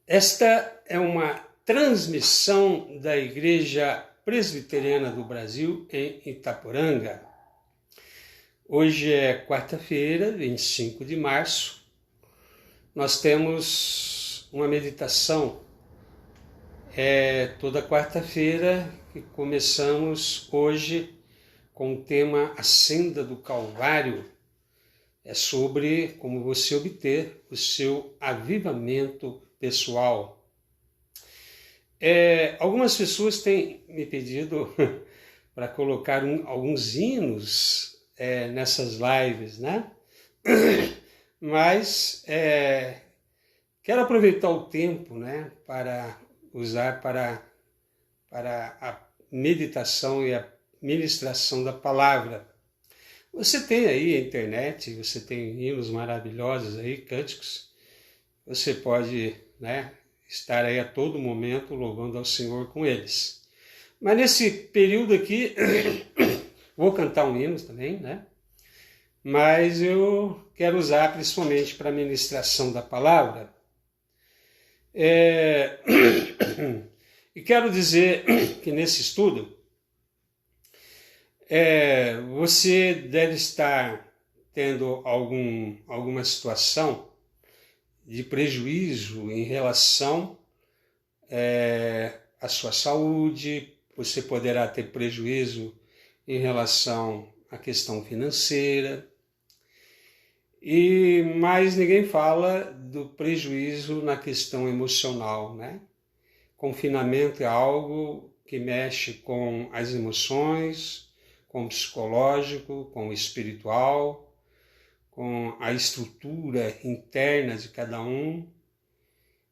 Esta é uma transmissão da Igreja Presbiteriana do Brasil em Itaporanga. Hoje é quarta-feira, 25 de março. Nós temos uma meditação. Toda quarta-feira que começamos hoje com o tema A Senda do Calvário. É sobre como você obter o seu avivamento pessoal. Algumas pessoas têm me pedido para colocar alguns hinos nessas lives, né? Mas quero aproveitar o tempo, né, para usar para a meditação e a ministração da palavra. Você tem aí a internet, você tem hinos maravilhosos aí, cânticos. Você pode, né, estar aí a todo momento louvando ao Senhor com eles. Mas nesse período aqui, vou cantar um hino também, né? Mas eu quero usar principalmente para a ministração da palavra. E quero dizer que nesse estudo, você deve estar tendo alguma situação de prejuízo em relação à sua saúde. Você poderá ter prejuízo em relação à questão financeira, mas ninguém fala do prejuízo na questão emocional, né? Confinamento é algo que mexe com as emoções, com o psicológico, com o espiritual, com a estrutura interna de cada um.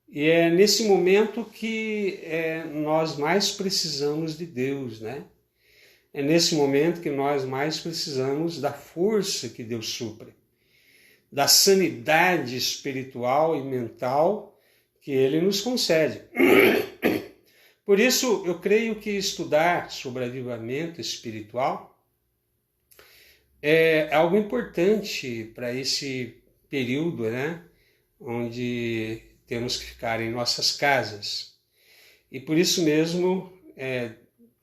E é nesse momento que nós mais precisamos de Deus, né? É nesse momento que nós mais precisamos da força que Deus supre, da sanidade espiritual e mental que Ele nos concede. Por isso, eu creio que estudar sobre avivamento espiritual é algo importante para esse período, né, onde temos que ficar em nossas casas. E por isso mesmo,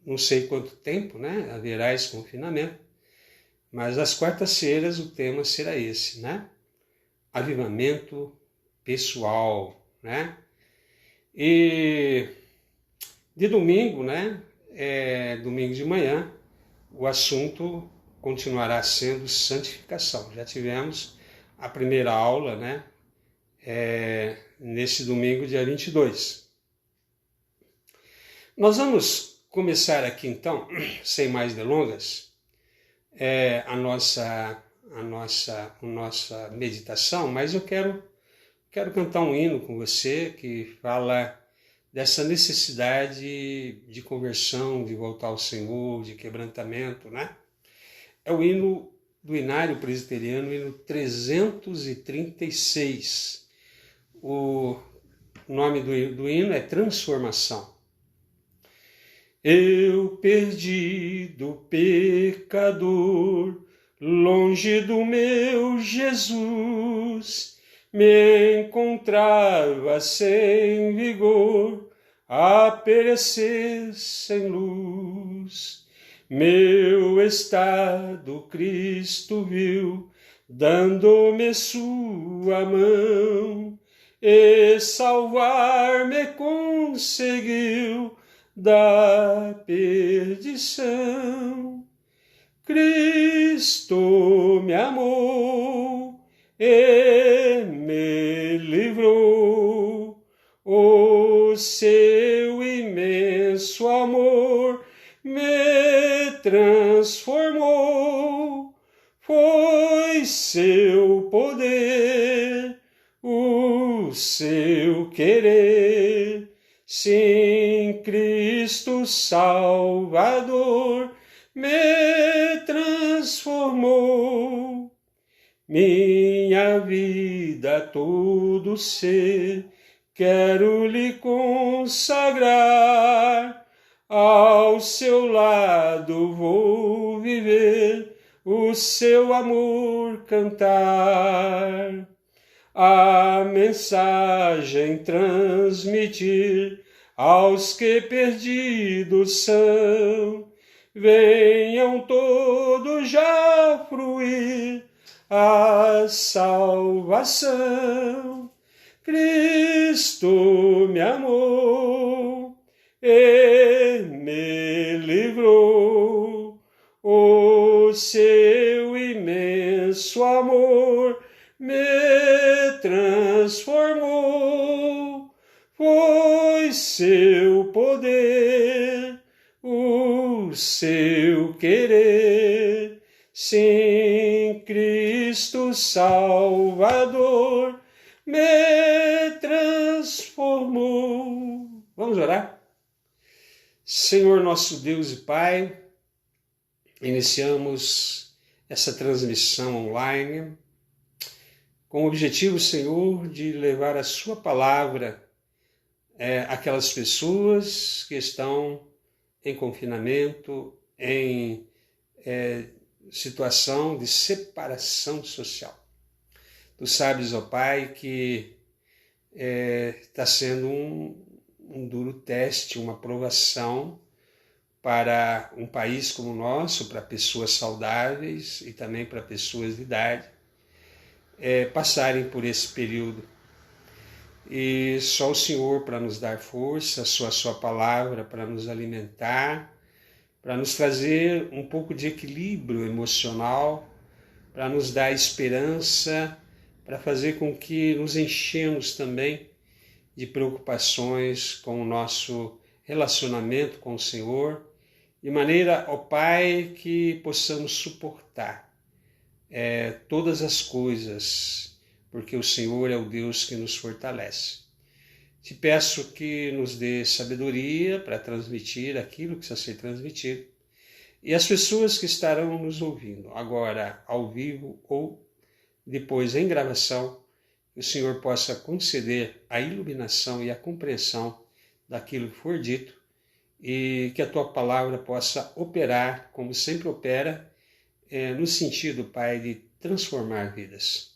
não sei quanto tempo, né, haverá esse confinamento, mas às quartas-feiras o tema será esse, né? Avivamento pessoal, né? E de domingo, né, domingo de manhã, o assunto continuará sendo santificação. Já tivemos a primeira aula, né, nesse domingo, dia 22. Nós vamos começar aqui, então, sem mais delongas, a nossa meditação, mas eu quero cantar um hino com você que fala dessa necessidade de conversão, de voltar ao Senhor, de quebrantamento, né? É o hino do Inário Presbiteriano, o hino 336. O nome do hino é Transformação. Eu, perdido pecador, longe do meu Jesus, me encontrava sem vigor, a perecer sem luz. Meu estado Cristo viu, dando-me sua mão, e salvar-me conseguiu da perdição. Cristo me amou e me livrou, o seu imenso amor me transformou, foi seu poder, o seu querer, sim, Cristo Salvador me transformou. Minha vida, todo ser, quero lhe consagrar, ao seu lado vou viver, o seu amor cantar. a mensagem transmitir aos que perdidos são. Venham todos já fruir a salvação. Cristo me amou e me livrou. O seu imenso amor me transformou. Foi seu poder, o seu querer. Sim, Cristo Salvador me transformou. Vamos orar? Senhor nosso Deus e Pai, iniciamos essa transmissão online com o objetivo, Senhor, de levar a sua palavra àquelas pessoas que estão em confinamento, em situação de separação social. Tu sabes, ó Pai, que está sendo um duro teste, uma provação para um país como o nosso, para pessoas saudáveis e também para pessoas de idade, passarem por esse período. E só o Senhor para nos dar força, só a sua palavra para nos alimentar, para nos trazer um pouco de equilíbrio emocional, para nos dar esperança, para fazer com que nos enchemos também de preocupações com o nosso relacionamento com o Senhor, de maneira, ó Pai, que possamos suportar todas as coisas, porque o Senhor é o Deus que nos fortalece. Te peço que nos dê sabedoria para transmitir aquilo que precisa ser transmitido. E as pessoas que estarão nos ouvindo, agora ao vivo ou depois em gravação, que o Senhor possa conceder a iluminação e a compreensão daquilo que for dito e que a Tua palavra possa operar, como sempre opera, no sentido, Pai, de transformar vidas.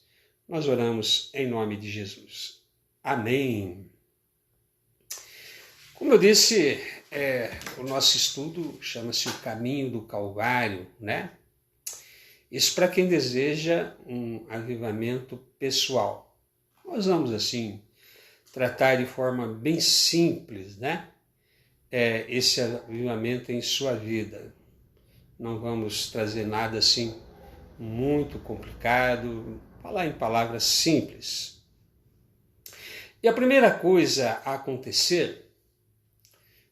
Nós oramos em nome de Jesus. Amém. Como eu disse, o nosso estudo chama-se O Caminho do Calvário, né? Isso para quem deseja um avivamento pessoal. Nós vamos, assim, tratar de forma bem simples, né? Esse avivamento em sua vida. Não vamos trazer nada, assim, muito complicado, falar em palavras simples. E a primeira coisa a acontecer,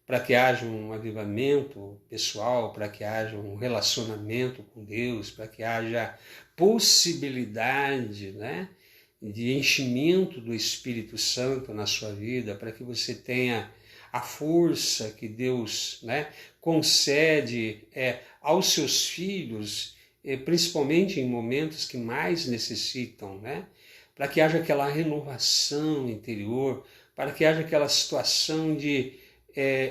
para que haja um avivamento pessoal, para que haja um relacionamento com Deus, para que haja possibilidade, né, de enchimento do Espírito Santo na sua vida, para que você tenha a força que Deus, né, concede aos seus filhos, principalmente em momentos que mais necessitam, né, para que haja aquela renovação interior, para que haja aquela situação de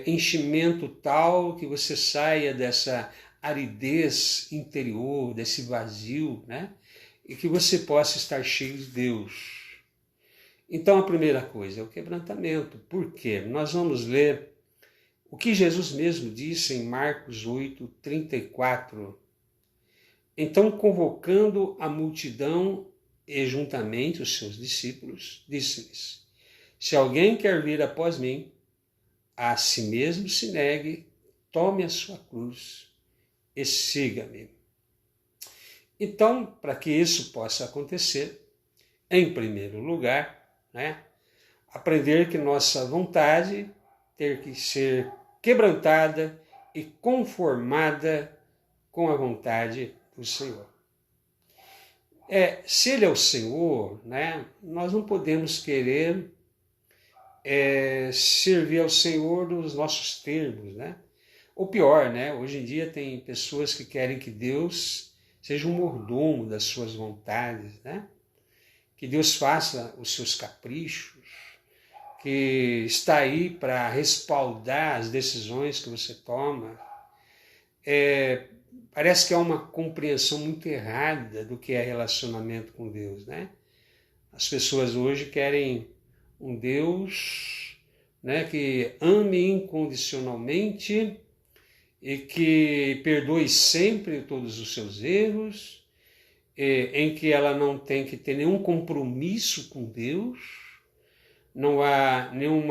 enchimento tal que você saia dessa aridez interior, desse vazio, né? E que você possa estar cheio de Deus. Então a primeira coisa é o quebrantamento. Por quê? Nós vamos ler o que Jesus mesmo disse em Marcos 8, 34. Então, convocando a multidão e juntamente os seus discípulos, disse-lhes: se alguém quer vir após mim, a si mesmo se negue, tome a sua cruz e siga-me. Então, para que isso possa acontecer, em primeiro lugar, né, aprender que nossa vontade tem que ser quebrantada e conformada com a vontade do Senhor. Se Ele é o Senhor, né, nós não podemos querer servir ao Senhor nos nossos termos, né? Ou pior, né? Hoje em dia tem pessoas que querem que Deus seja um mordomo das suas vontades, né? Que Deus faça os seus caprichos, que está aí para respaldar as decisões que você toma. Parece que há uma compreensão muito errada do que é relacionamento com Deus, né? As pessoas hoje querem um Deus, né, que ame incondicionalmente e que perdoe sempre todos os seus erros, em que ela não tem que ter nenhum compromisso com Deus, não há nenhum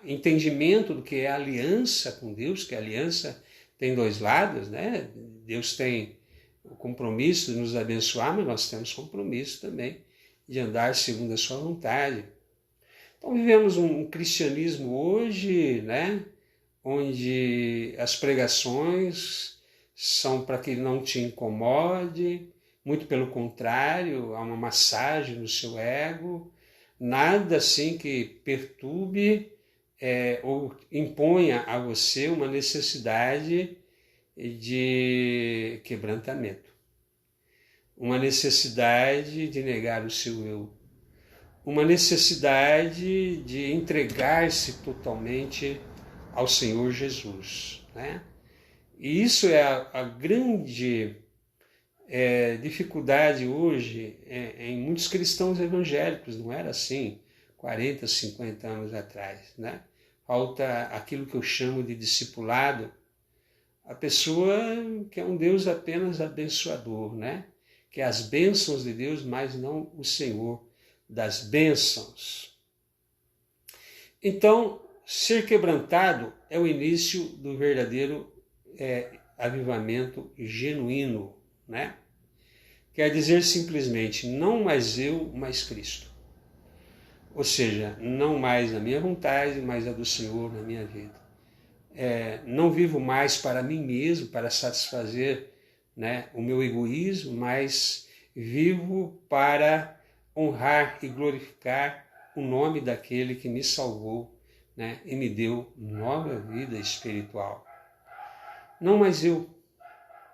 entendimento do que é aliança com Deus, que a aliança tem dois lados, né? Deus tem o compromisso de nos abençoar, mas nós temos compromisso também de andar segundo a sua vontade. Então vivemos um cristianismo hoje, né, onde as pregações são para que não te incomode, muito pelo contrário, há uma massagem no seu ego, nada assim que perturbe ou imponha a você uma necessidade de quebrantamento, uma necessidade de negar o seu eu, uma necessidade de entregar-se totalmente ao Senhor Jesus, né? E isso é a grande dificuldade hoje em muitos cristãos evangélicos. Não era assim 40, 50 anos atrás, né? Falta aquilo que eu chamo de discipulado, a pessoa que é um Deus apenas abençoador, né? Que é as bênçãos de Deus, mas não o Senhor das bênçãos. Então, ser quebrantado é o início do verdadeiro avivamento genuíno, né? Quer dizer simplesmente, não mais eu, mas Cristo. Ou seja, não mais a minha vontade, mas a do Senhor na minha vida. Não vivo mais para mim mesmo, para satisfazer, né, o meu egoísmo, mas vivo para honrar e glorificar o nome daquele que me salvou, né, e me deu nova vida espiritual. Não mais eu,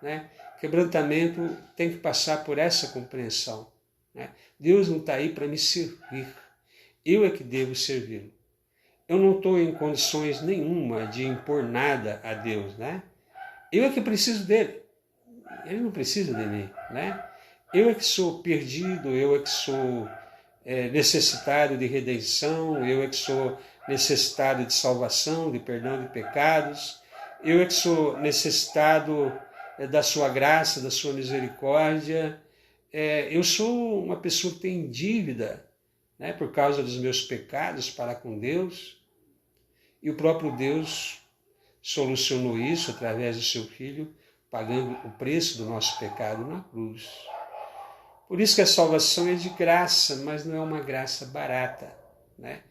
né? Quebrantamento tem que passar por essa compreensão, né? Deus não está aí para me servir, eu é que devo servi-lo. Eu não estou em condições nenhuma de impor nada a Deus, né? Eu é que preciso dele, ele não precisa de mim, né? Eu é que sou perdido, eu é que sou necessitado de redenção, eu é que sou necessitado de salvação, de perdão de pecados, eu é que sou necessitado da sua graça, da sua misericórdia. Eu sou uma pessoa que tem dívida, né, por causa dos meus pecados para com Deus, e o próprio Deus solucionou isso através do seu Filho, pagando o preço do nosso pecado na cruz. Por isso que a salvação é de graça, mas não é uma graça barata, né?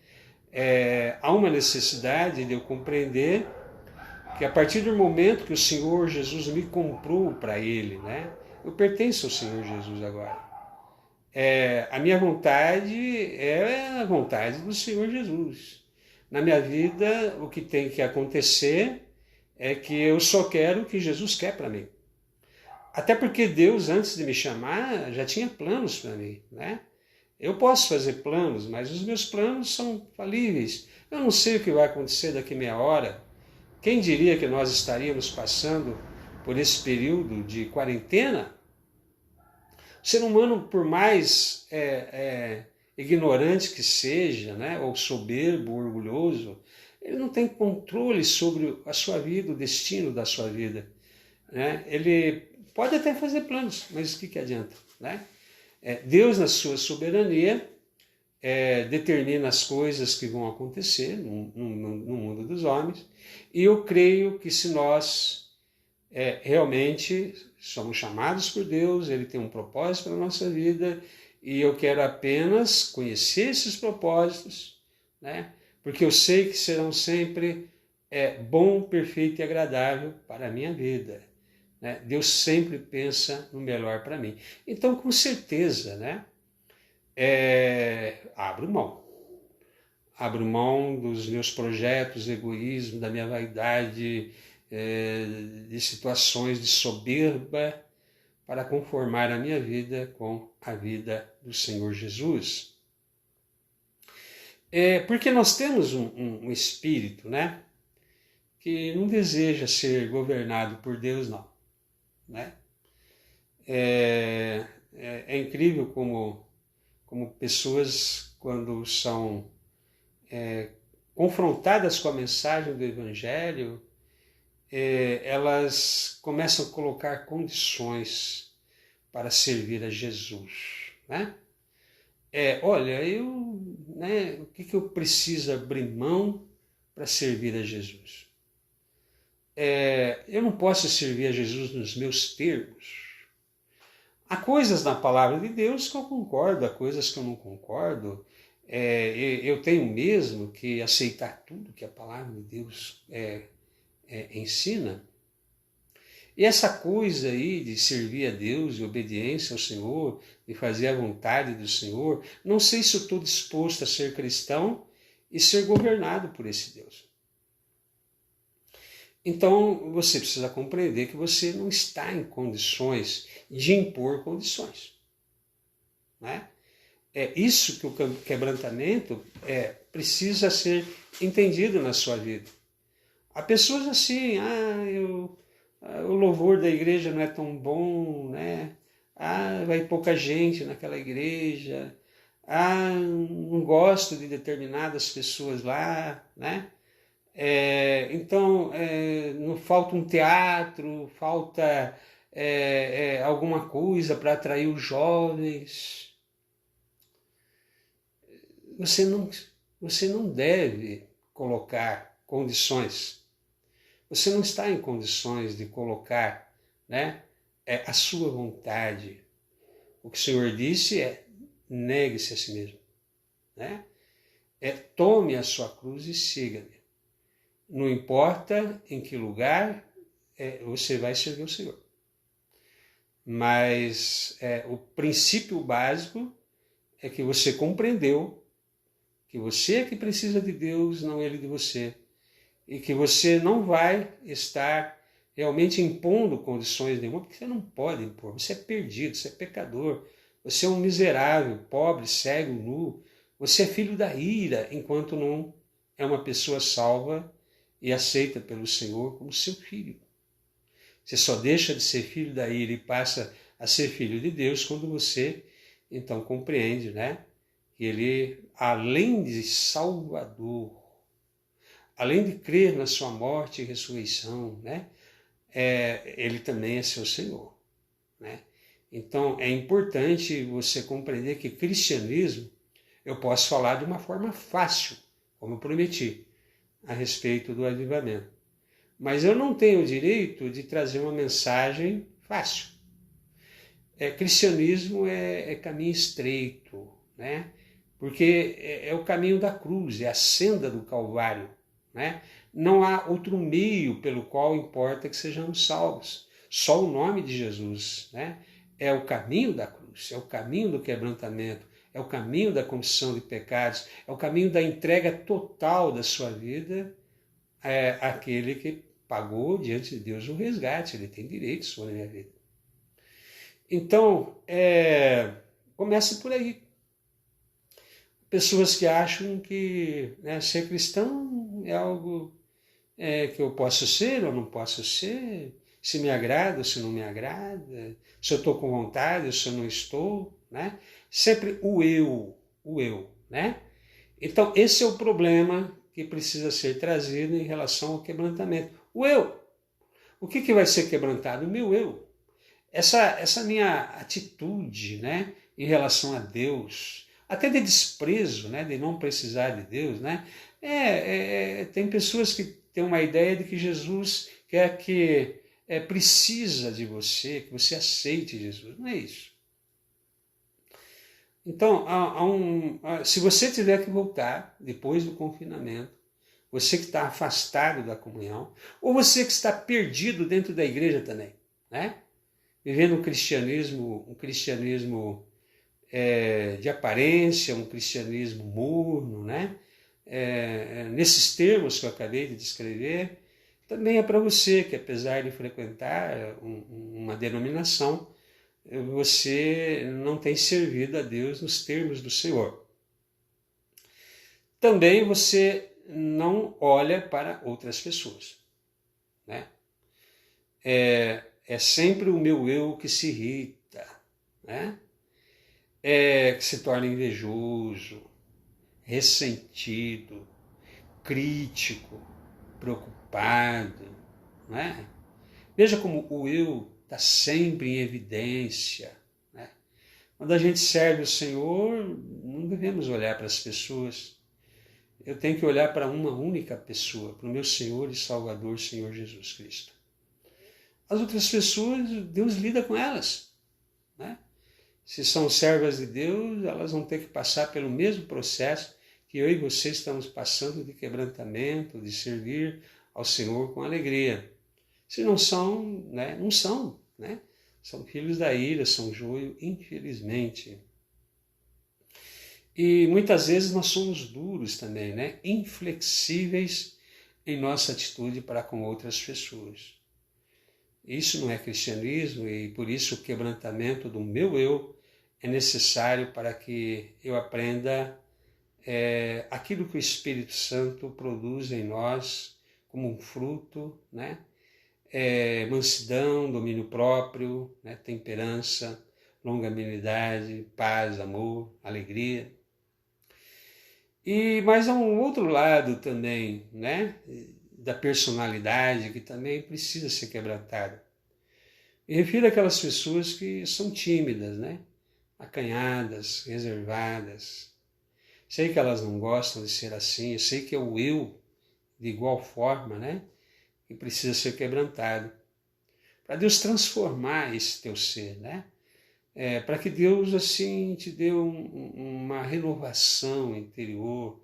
Há uma necessidade de eu compreender que a partir do momento que o Senhor Jesus me comprou para Ele, né? Eu pertenço ao Senhor Jesus agora. A minha vontade é a vontade do Senhor Jesus. Na minha vida, o que tem que acontecer é que eu só quero o que Jesus quer para mim. Até porque Deus, antes de me chamar, já tinha planos para mim, né? Eu posso fazer planos, mas os meus planos são falíveis. Eu não sei o que vai acontecer daqui meia hora. Quem diria que nós estaríamos passando por esse período de quarentena? O ser humano, por mais ignorante que seja, né, ou soberbo, orgulhoso, ele não tem controle sobre a sua vida, o destino da sua vida, né? Ele pode até fazer planos, mas o que adianta, né? Deus, na sua soberania, determina as coisas que vão acontecer no mundo dos homens, e eu creio que se nós realmente somos chamados por Deus, Ele tem um propósito para a nossa vida, e eu quero apenas conhecer esses propósitos, né? Porque eu sei que serão sempre bom, perfeito e agradável para a minha vida. Deus sempre pensa no melhor para mim. Então, com certeza, né, abro mão. Abro mão dos meus projetos, egoísmo, da minha vaidade, de situações de soberba, para conformar a minha vida com a vida do Senhor Jesus. Porque nós temos um espírito, né, que não deseja ser governado por Deus, não. Né? É incrível como como pessoas, quando são confrontadas com a mensagem do Evangelho, elas começam a colocar condições para servir a Jesus, né? Olha, o que eu preciso abrir mão para servir a Jesus? Eu não posso servir a Jesus nos meus termos. Há coisas na palavra de Deus que eu concordo, há coisas que eu não concordo. Eu tenho mesmo que aceitar tudo que a palavra de Deus ensina. E essa coisa aí de servir a Deus, de obediência ao Senhor, de fazer a vontade do Senhor, não sei se eu estou disposto a ser cristão e ser governado por esse Deus. Então, você precisa compreender que você não está em condições de impor condições. Né? É isso que o quebrantamento precisa ser entendido na sua vida. Há pessoas assim, o louvor da igreja não é tão bom, né? Vai pouca gente naquela igreja, não gosto de determinadas pessoas lá, né? Então, não falta um teatro, falta alguma coisa para atrair os jovens. Você não deve colocar condições. Você não está em condições de colocar, né, a sua vontade. O que o Senhor disse negue-se a si mesmo. Né? Tome a sua cruz e siga-me. Não importa em que lugar você vai servir o Senhor. Mas o princípio básico é que você compreendeu que você é que precisa de Deus, não Ele de você. E que você não vai estar realmente impondo condições nenhuma, porque você não pode impor. Você é perdido, você é pecador, você é um miserável, pobre, cego, nu. Você é filho da ira, enquanto não é uma pessoa salva e aceita pelo Senhor como seu filho. Você só deixa de ser filho da ira e passa a ser filho de Deus quando você, então, compreende, né? Que Ele, além de Salvador, além de crer na sua morte e ressurreição, né? Ele também é seu Senhor. Né? Então, é importante você compreender que cristianismo, eu posso falar de uma forma fácil, como eu prometi, a respeito do avivamento. Mas eu não tenho o direito de trazer uma mensagem fácil. Cristianismo é caminho estreito, né? Porque é o caminho da cruz, é a senda do Calvário. Né? Não há outro meio pelo qual importa que sejamos salvos. Só o nome de Jesus. Né? É o caminho da cruz, é o caminho do quebrantamento, é o caminho da confissão de pecados, é o caminho da entrega total da sua vida àquele que pagou diante de Deus o resgate. Ele tem direito sobre a minha vida. Então, comece por aí. Pessoas que acham que ser cristão é algo que eu posso ser ou não posso ser, se me agrada ou se não me agrada, se eu estou com vontade ou se eu não estou, né? Sempre o eu, né? Então, esse é o problema que precisa ser trazido em relação ao quebrantamento. O eu. O que vai ser quebrantado? O meu eu. Essa minha atitude, né, em relação a Deus, até de desprezo, né, de não precisar de Deus, né? Tem pessoas que têm uma ideia de que Jesus quer que precisa de você, que você aceite Jesus. Não é isso. Então, se você tiver que voltar depois do confinamento, você que está afastado da comunhão, ou você que está perdido dentro da igreja também, né? Vivendo um cristianismo de aparência, um cristianismo morno, né? Nesses termos que eu acabei de descrever, também é para você que, apesar de frequentar uma denominação, você não tem servido a Deus nos termos do Senhor. Também você não olha para outras pessoas. Né? É sempre o meu eu que se irrita. Né? que se torna invejoso, ressentido, crítico, preocupado, não é? Veja como o eu está sempre em evidência, né? Quando a gente serve o Senhor, não devemos olhar para as pessoas. Eu tenho que olhar para uma única pessoa, para o meu Senhor e Salvador, Senhor Jesus Cristo. As outras pessoas, Deus lida com elas, né? Se são servas de Deus, elas vão ter que passar pelo mesmo processo que eu e você estamos passando de quebrantamento, de servir ao Senhor com alegria. Se não são, né? Não são, né? São filhos da ira, são joio, infelizmente. E muitas vezes nós somos duros também, né? Inflexíveis em nossa atitude para com outras pessoas. Isso não é cristianismo e por isso o quebrantamento do meu eu é necessário para que eu aprenda aquilo que o Espírito Santo produz em nós como um fruto, né? Mansidão, domínio próprio, né? Temperança, longanimidade, paz, amor, alegria. Mas há um outro lado também, né? Da personalidade que também precisa ser quebrantada. Me refiro àquelas pessoas que são tímidas, né? Acanhadas, reservadas. Sei que elas não gostam de ser assim, eu sei que é o eu, de igual forma, né? Que precisa ser quebrantado. Para Deus transformar esse teu ser, né? Para que Deus, assim, te dê uma renovação interior,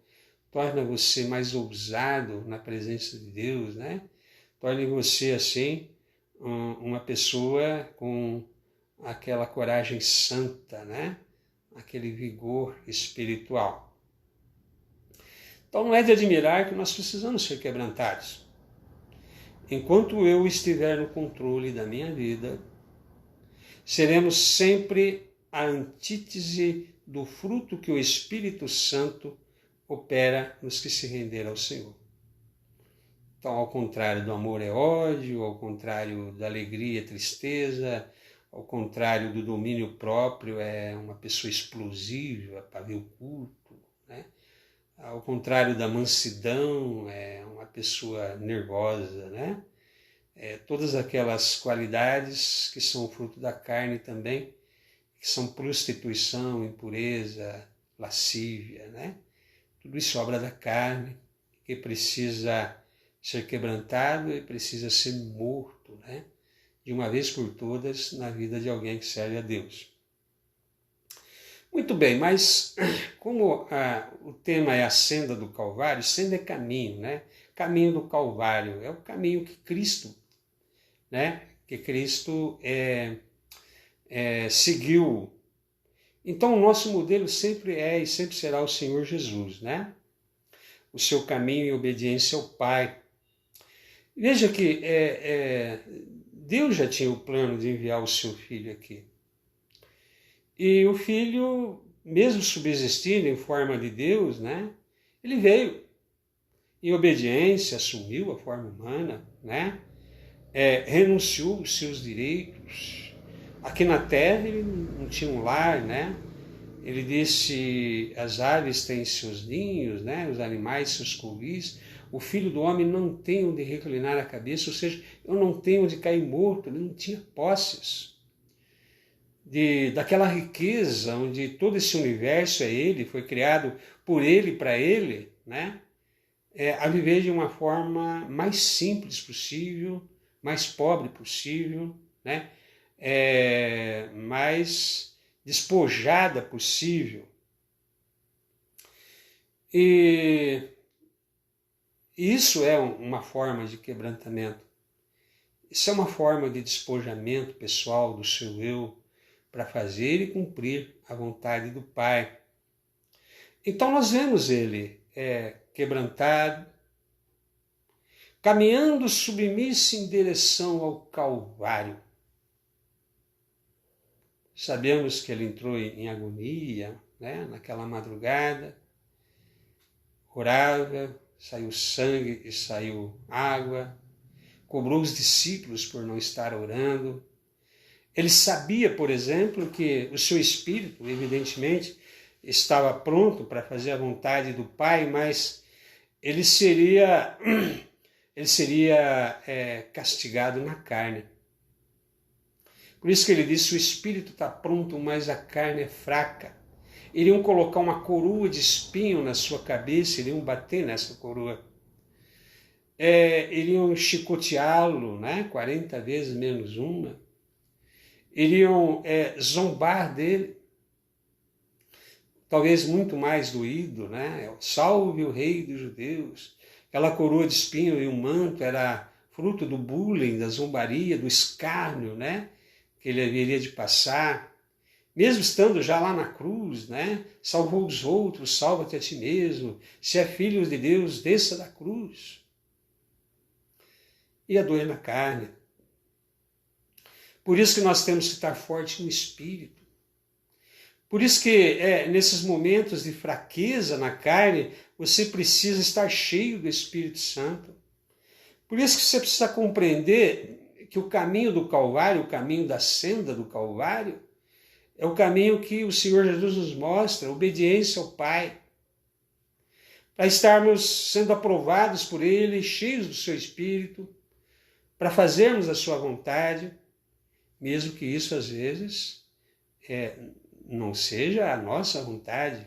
torne você mais ousado na presença de Deus, né? Torne você, assim, uma pessoa com aquela coragem santa, né? Aquele vigor espiritual. Então não é de admirar que nós precisamos ser quebrantados. Enquanto eu estiver no controle da minha vida, seremos sempre a antítese do fruto que o Espírito Santo opera nos que se renderam ao Senhor. Então, ao contrário do amor é ódio, ao contrário da alegria é tristeza, ao contrário do domínio próprio é uma pessoa explosiva, pavio curto, né? Ao contrário da mansidão é uma pessoa nervosa, né? Todas aquelas qualidades que são fruto da carne também, que são prostituição, impureza, lascívia, né? Tudo isso é obra da carne, que precisa ser quebrantado e precisa ser morto, né? De uma vez por todas na vida de alguém que serve a Deus. Muito bem, mas como o tema é a senda do Calvário, senda é caminho, né? Caminho do Calvário é o caminho que Cristo, né? Que Cristo seguiu. Então o nosso modelo sempre é e sempre será o Senhor Jesus, né? O seu caminho em obediência ao Pai. Veja que Deus já tinha o plano de enviar o seu Filho aqui. E o Filho, mesmo subsistindo em forma de Deus, né? Ele veio em obediência, assumiu a forma humana, né? Renunciou os seus direitos. Aqui na terra ele não tinha um lar, né? Ele disse, as aves têm seus ninhos, né? Os animais seus covis. O Filho do Homem não tem onde reclinar a cabeça, ou seja, eu não tenho onde cair morto, ele não tinha posses. Daquela riqueza onde todo esse universo é ele, foi criado por ele, para ele, né? A viver de uma forma mais simples possível, mais pobre possível, né? Mais despojada possível. E isso é uma forma de quebrantamento. Isso é uma forma de despojamento pessoal do seu eu para fazer e cumprir a vontade do Pai. Então nós vemos ele quebrantado, caminhando submisso em direção ao Calvário. Sabemos que ele entrou em agonia, né, naquela madrugada, orava, saiu sangue e saiu água, cobrou os discípulos por não estar orando. Ele sabia, por exemplo, que o seu espírito, evidentemente, estava pronto para fazer a vontade do Pai, mas ele seria castigado na carne. Por isso que ele disse, o espírito está pronto, mas a carne é fraca. Iriam colocar uma coroa de espinho na sua cabeça, iriam bater nessa coroa. Iriam chicoteá-lo, né? 40 vezes menos uma. Iriam zombar dele. Talvez muito mais doído, né? Salve o rei dos judeus. Aquela coroa de espinho e um manto era fruto do bullying, da zombaria, do escárnio, né? Que ele haveria de passar. Mesmo estando já lá na cruz, né? Salvou os outros, salva-te a ti mesmo. Se é filho de Deus, desça da cruz. E a dor na carne. Por isso que nós temos que estar forte no espírito. Por isso que nesses momentos de fraqueza na carne, você precisa estar cheio do Espírito Santo. Por isso que você precisa compreender que o caminho do Calvário, o caminho da senda do Calvário, é o caminho que o Senhor Jesus nos mostra, obediência ao Pai. Para estarmos sendo aprovados por Ele, cheios do seu Espírito, para fazermos a sua vontade, mesmo que isso às vezes não seja a nossa vontade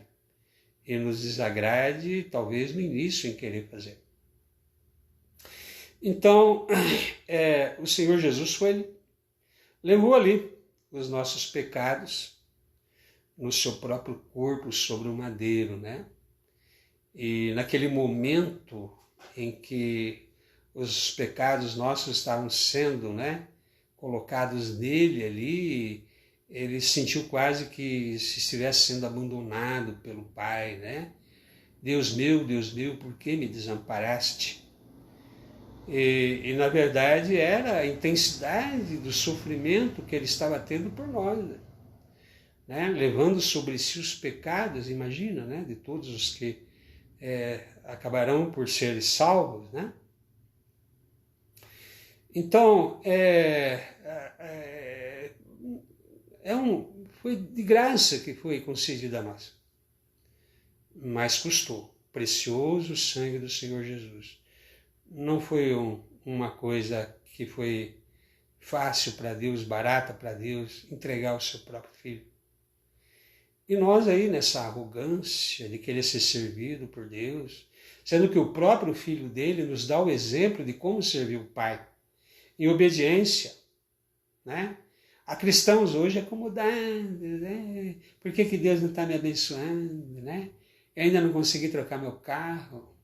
e nos desagrade, talvez no início em querer fazer. Então, o Senhor Jesus levou ali os nossos pecados no seu próprio corpo sobre o madeiro, né? E naquele momento em que os pecados nossos estavam sendo, né, colocados nele ali, ele sentiu quase que se estivesse sendo abandonado pelo Pai, né? Deus meu, por que me desamparaste? E na verdade era a intensidade do sofrimento que ele estava tendo por nós, né? Levando sobre si os pecados, imagina, né? De todos os que acabarão por ser salvos, né? Então, foi de graça que foi concedida a nós. Mas custou. Precioso sangue do Senhor Jesus. Não foi uma coisa que foi fácil para Deus, barata para Deus, entregar o seu próprio filho. E nós aí, nessa arrogância de querer ser servido por Deus, sendo que o próprio filho dele nos dá o exemplo de como servir o Pai, em obediência, né? Há cristãos hoje acomodados, né? Por que Deus não está me abençoando, né? Eu ainda não consegui trocar meu carro.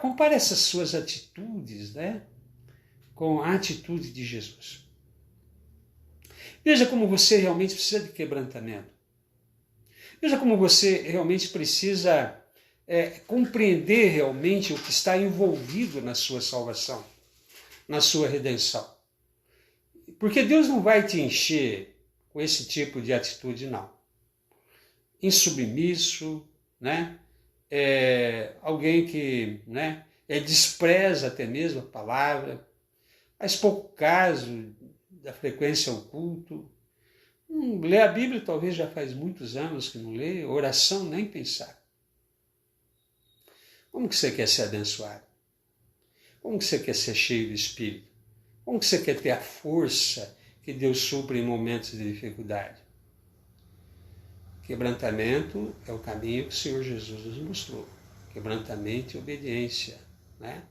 Compare essas suas atitudes, né, com a atitude de Jesus. Veja como você realmente precisa de quebrantamento. Veja como você realmente precisa compreender realmente o que está envolvido na sua salvação, na sua redenção. Porque Deus não vai te encher com esse tipo de atitude, não. Insubmisso, né? Alguém que, né, despreza até mesmo a palavra, faz pouco caso da frequência ao culto, lê a Bíblia talvez já faz muitos anos que não lê, oração nem pensar. Como que você quer ser abençoado? Como que você quer ser cheio do Espírito? Como que você quer ter a força que Deus supre em momentos de dificuldade? Quebrantamento é o caminho que o Senhor Jesus nos mostrou. Quebrantamento e obediência, né?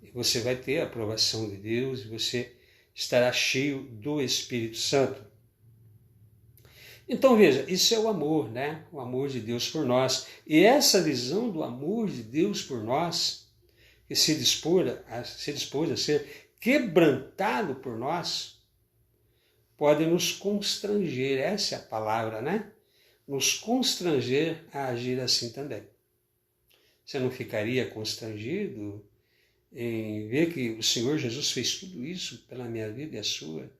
E você vai ter a aprovação de Deus e você estará cheio do Espírito Santo. Então veja, isso é o amor, né? O amor de Deus por nós. E essa visão do amor de Deus por nós, que se dispôs a ser quebrantado por nós, pode nos constranger, essa é a palavra, né? Nos constranger a agir assim também. Você não ficaria constrangido em ver que o Senhor Jesus fez tudo isso pela minha vida e a sua?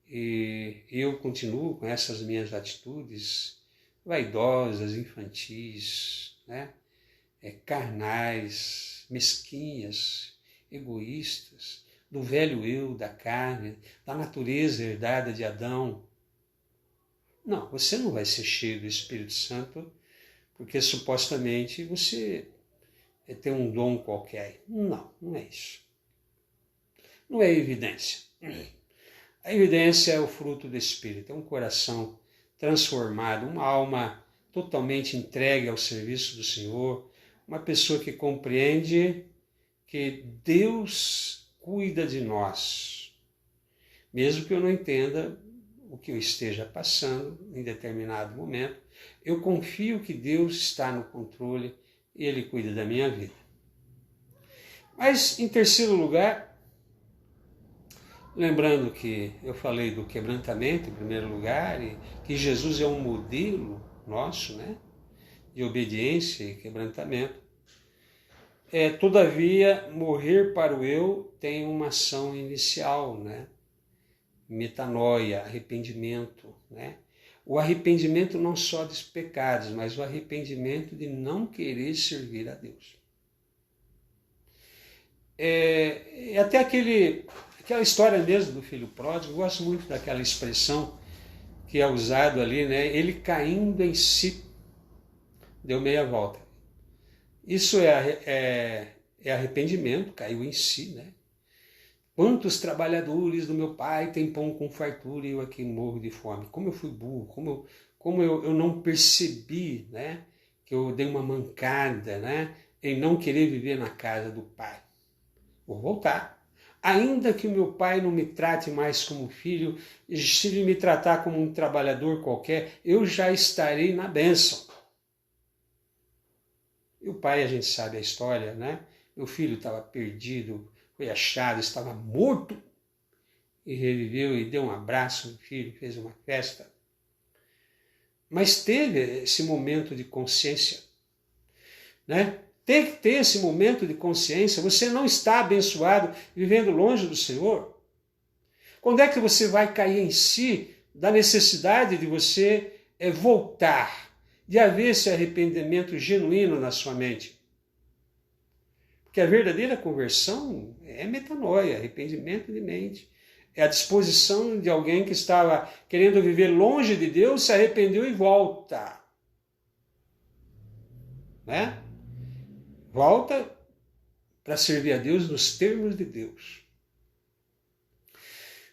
E eu continuo com essas minhas atitudes vaidosas, infantis, né? Carnais, mesquinhas, egoístas, do velho eu, da carne, da natureza herdada de Adão. Não, você não vai ser cheio do Espírito Santo porque supostamente você tem um dom qualquer. Não, não é isso. Não é evidência. A evidência é o fruto do Espírito, é um coração transformado, uma alma totalmente entregue ao serviço do Senhor, uma pessoa que compreende que Deus cuida de nós, mesmo que eu não entenda o que eu esteja passando em determinado momento, eu confio que Deus está no controle e Ele cuida da minha vida. Mas, em terceiro lugar, lembrando que eu falei do quebrantamento em primeiro lugar, e que Jesus é um modelo nosso, né, de obediência e quebrantamento. Todavia, morrer para o eu tem uma ação inicial, né? Metanoia, arrependimento, né? O arrependimento não só dos pecados, mas o arrependimento de não querer servir a Deus. Até aquela história mesmo do filho pródigo, eu gosto muito daquela expressão que é usado ali, né? Ele caindo em si, deu meia volta. Isso é arrependimento, caiu em si, né? Quantos trabalhadores do meu pai têm pão com fartura e eu aqui morro de fome? Como eu fui burro, como eu não percebi, né? Que eu dei uma mancada, né? Em não querer viver na casa do pai. Vou voltar. Ainda que o meu pai não me trate mais como filho, se ele me tratar como um trabalhador qualquer, eu já estarei na bênção. E o pai, a gente sabe a história, né? Meu filho estava perdido, foi achado, estava morto, e reviveu e deu um abraço no filho, fez uma festa. Mas teve esse momento de consciência, né? Tem que ter esse momento de consciência. Você não está abençoado vivendo longe do Senhor. Quando é que você vai cair em si da necessidade de você voltar, de haver esse arrependimento genuíno na sua mente? Porque a verdadeira conversão é metanoia, arrependimento de mente. É a disposição de alguém que estava querendo viver longe de Deus, se arrependeu e volta. Né? Volta para servir a Deus nos termos de Deus.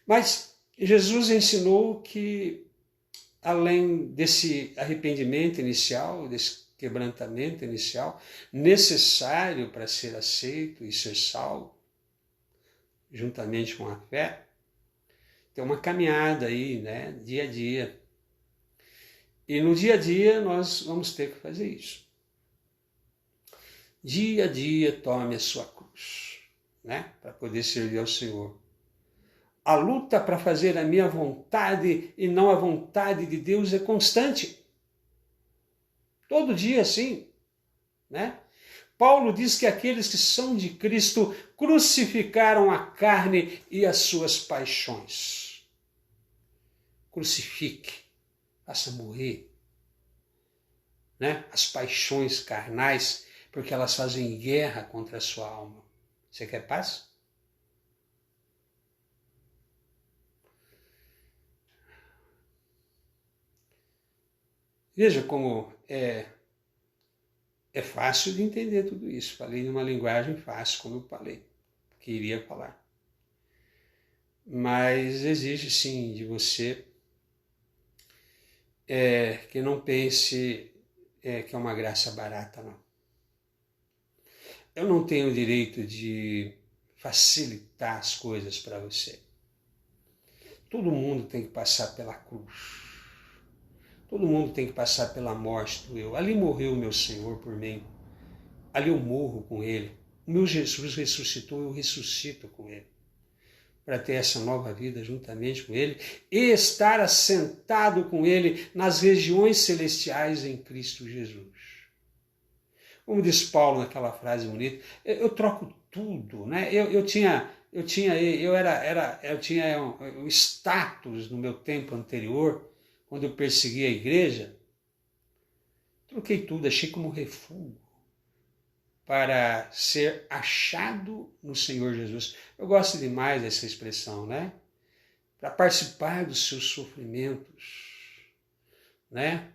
Mas Jesus ensinou que, além desse arrependimento inicial, desse quebrantamento inicial, necessário para ser aceito e ser salvo, juntamente com a fé, tem uma caminhada aí, né, dia a dia. E no dia a dia nós vamos ter que fazer isso. Dia a dia tome a sua cruz, né, para poder servir ao Senhor. A luta para fazer a minha vontade e não a vontade de Deus é constante. Todo dia, sim, né? Paulo diz que aqueles que são de Cristo crucificaram a carne e as suas paixões. Crucifique, faça morrer, né? As paixões carnais, porque elas fazem guerra contra a sua alma. Você quer paz? Veja como é fácil de entender tudo isso. Falei numa linguagem fácil, como eu falei, que iria falar. Mas exige sim de você que não pense que é uma graça barata, não. Eu não tenho o direito de facilitar as coisas para você. Todo mundo tem que passar pela cruz. Todo mundo tem que passar pela morte do eu. Ali morreu o meu Senhor por mim. Ali eu morro com Ele. O meu Jesus ressuscitou, eu ressuscito com Ele. Para ter essa nova vida juntamente com Ele e estar assentado com Ele nas regiões celestiais em Cristo Jesus. Como diz Paulo naquela frase bonita, eu troco tudo, né? Eu tinha um status no meu tempo anterior, quando eu persegui a igreja, troquei tudo, achei como refúgio. para ser achado no Senhor Jesus. Eu gosto demais dessa expressão, né? Para participar dos seus sofrimentos, né?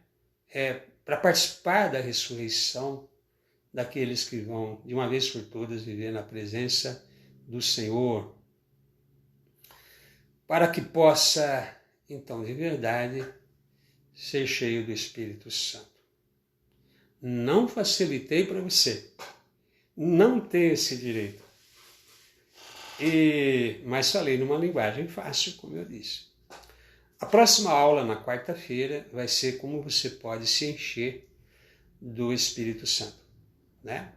Para participar da ressurreição daqueles que vão, de uma vez por todas, viver na presença do Senhor, para que possa, então, de verdade, ser cheio do Espírito Santo. Não facilitei para você, não tem esse direito. Mas falei numa linguagem fácil, como eu disse. A próxima aula, na quarta-feira, vai ser como você pode se encher do Espírito Santo, né?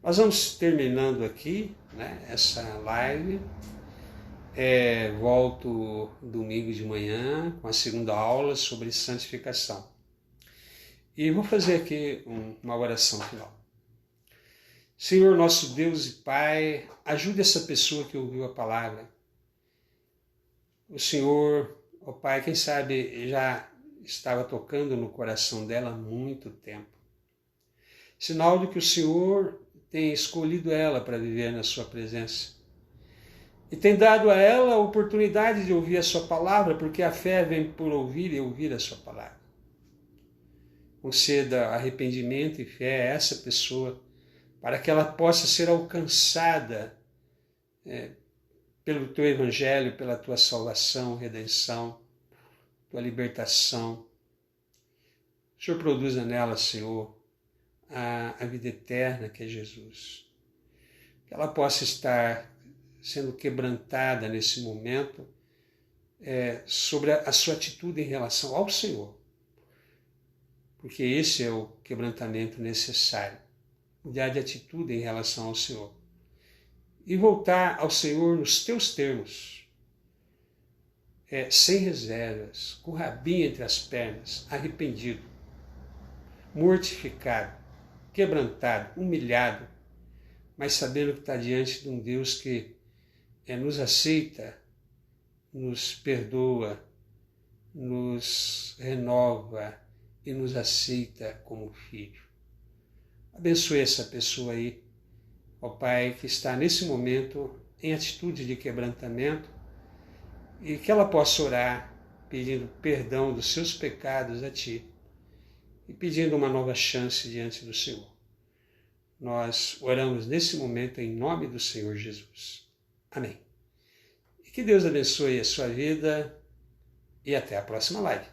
Nós vamos terminando aqui, né, essa live. Volto domingo de manhã com a segunda aula sobre santificação. E vou fazer aqui uma oração final. Senhor, nosso Deus e Pai, ajude essa pessoa que ouviu a palavra. O Senhor, ó Pai, quem sabe já estava tocando no coração dela há muito tempo. Sinal de que o Senhor tem escolhido ela para viver na sua presença. E tem dado a ela a oportunidade de ouvir a sua palavra, porque a fé vem por ouvir e ouvir a sua palavra. Conceda arrependimento e fé a essa pessoa, para que ela possa ser alcançada pelo teu evangelho, pela tua salvação, redenção, tua libertação. O Senhor produza nela, Senhor, a vida eterna que é Jesus. Que ela possa estar sendo quebrantada nesse momento sobre a sua atitude em relação ao Senhor. Porque esse é o quebrantamento necessário. Mudar de atitude em relação ao Senhor. E voltar ao Senhor nos teus termos. Sem reservas, com o rabinho entre as pernas, arrependido, mortificado, quebrantado, humilhado, mas sabendo que está diante de um Deus que nos aceita, nos perdoa, nos renova e nos aceita como filho. Abençoe essa pessoa aí, ó Pai, que está nesse momento em atitude de quebrantamento e que ela possa orar pedindo perdão dos seus pecados a Ti e pedindo uma nova chance diante do Senhor. Nós oramos nesse momento em nome do Senhor Jesus. Amém. E que Deus abençoe a sua vida e até a próxima live.